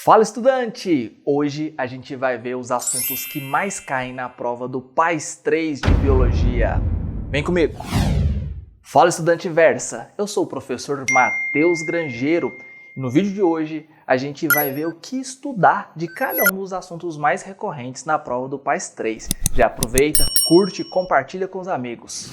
Fala, estudante! Hoje a gente vai ver os assuntos que mais caem na prova do PAS 3 de Biologia. Vem comigo! Fala, estudante Versa! Eu sou o professor Matheus Grangeiro e no vídeo de hoje a gente vai ver o que estudar de cada um dos assuntos mais recorrentes na prova do PAS 3. Já aproveita, curte e compartilha com os amigos.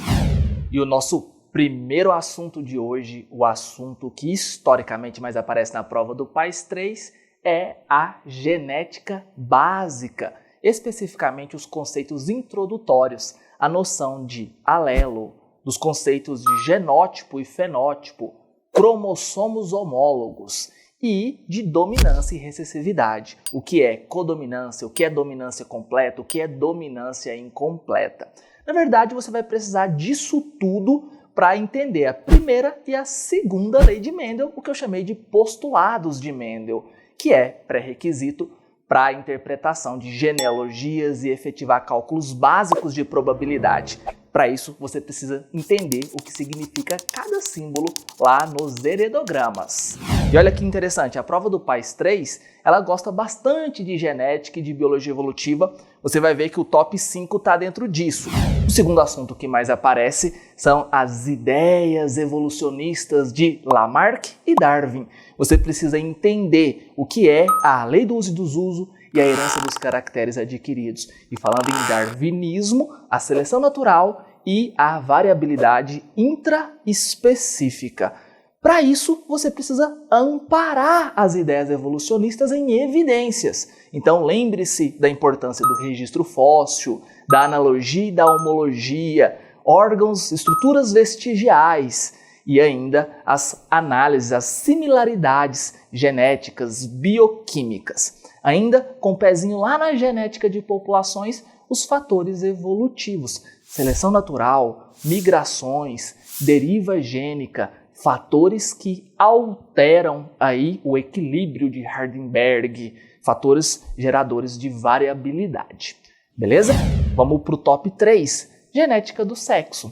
E o nosso primeiro assunto de hoje, o assunto que historicamente mais aparece na prova do PAS 3, é a genética básica, especificamente os conceitos introdutórios, a noção de alelo, dos conceitos de genótipo e fenótipo, cromossomos homólogos e de dominância e recessividade, o que é codominância, o que é dominância completa, o que é dominância incompleta. Na verdade, você vai precisar disso tudo para entender a primeira e a segunda lei de Mendel, o que eu chamei de postulados de Mendel, que é pré-requisito para a interpretação de genealogias e efetivar cálculos básicos de probabilidade. Para isso, você precisa entender o que significa cada símbolo lá nos heredogramas. E olha que interessante, a prova do PAS 3, ela gosta bastante de genética e de biologia evolutiva. Você vai ver que o top 5 está dentro disso. O segundo assunto que mais aparece são as ideias evolucionistas de Lamarck e Darwin. Você precisa entender o que é a lei do uso e desuso e a herança dos caracteres adquiridos. E falando em darwinismo, a seleção natural e a variabilidade intraespecífica. Para isso, você precisa amparar as ideias evolucionistas em evidências. Então, lembre-se da importância do registro fóssil, da analogia e da homologia, órgãos, estruturas vestigiais e ainda as análises, as similaridades genéticas, bioquímicas. Ainda, com o pezinho lá na genética de populações, os fatores evolutivos, seleção natural, migrações, deriva gênica, fatores que alteram aí o equilíbrio de Hardenberg, fatores geradores de variabilidade. Beleza? Vamos para o top 3, genética do sexo.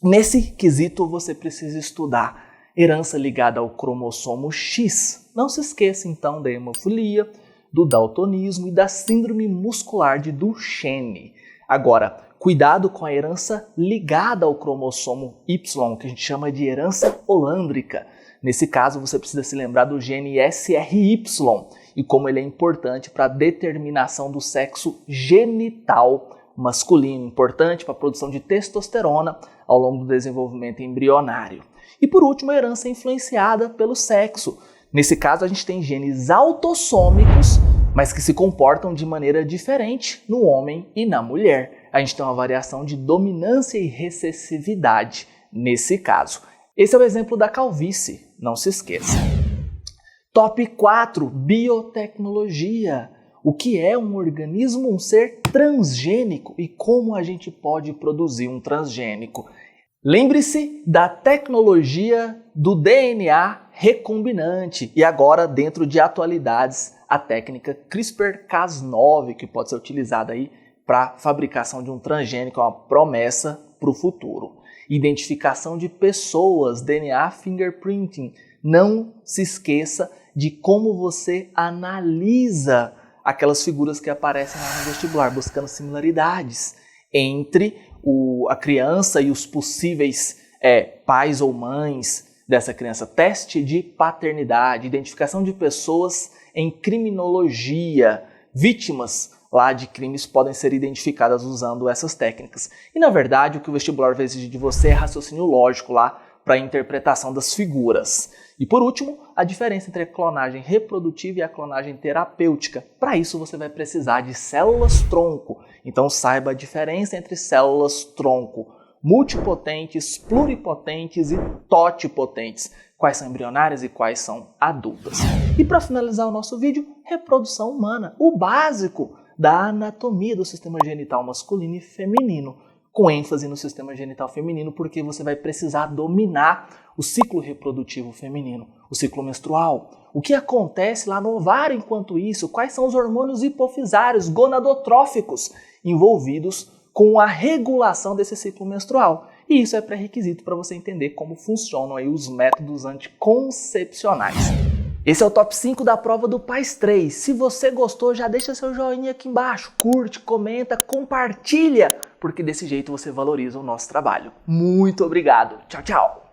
Nesse quesito você precisa estudar herança ligada ao cromossomo X. Não se esqueça então da hemofilia, do daltonismo e da síndrome muscular de Duchenne. Agora, cuidado com a herança ligada ao cromossomo Y, que a gente chama de herança holândrica. Nesse caso, você precisa se lembrar do gene SRY e como ele é importante para a determinação do sexo genital masculino, importante para a produção de testosterona ao longo do desenvolvimento embrionário. E por último, a herança influenciada pelo sexo. Nesse caso, a gente tem genes autossômicos, mas que se comportam de maneira diferente no homem e na mulher. A gente tem uma variação de dominância e recessividade nesse caso. Esse é o exemplo da calvície, não se esqueça. Top 4, biotecnologia. O que é um organismo, um ser transgênico e como a gente pode produzir um transgênico? Lembre-se da tecnologia do DNA recombinante e agora dentro de atualidades a técnica CRISPR-Cas9 que pode ser utilizada aí para a fabricação de um transgênico, é uma promessa para o futuro. Identificação de pessoas, DNA fingerprinting. Não se esqueça de como você analisa aquelas figuras que aparecem lá no vestibular, buscando similaridades entre a criança e os possíveis pais ou mães dessa criança. Teste de paternidade, identificação de pessoas em criminologia, vítimas lá de crimes podem ser identificadas usando essas técnicas. E na verdade o que o vestibular vai exigir de você é raciocínio lógico lá para a interpretação das figuras. E por último, a diferença entre a clonagem reprodutiva e a clonagem terapêutica. Para isso você vai precisar de células-tronco. Então saiba a diferença entre células-tronco multipotentes, pluripotentes e totipotentes. Quais são embrionárias e quais são adultas. E para finalizar o nosso vídeo, reprodução humana, o básico da anatomia do sistema genital masculino e feminino, com ênfase no sistema genital feminino, porque você vai precisar dominar o ciclo reprodutivo feminino, o ciclo menstrual. O que acontece lá no ovário enquanto isso? Quais são os hormônios hipofisários, gonadotróficos, envolvidos com a regulação desse ciclo menstrual? E isso é pré-requisito para você entender como funcionam aí os métodos anticoncepcionais. Esse é o top 5 da prova do PAS 3. Se você gostou, já deixa seu joinha aqui embaixo, curte, comenta, compartilha, porque desse jeito você valoriza o nosso trabalho. Muito obrigado. Tchau, tchau.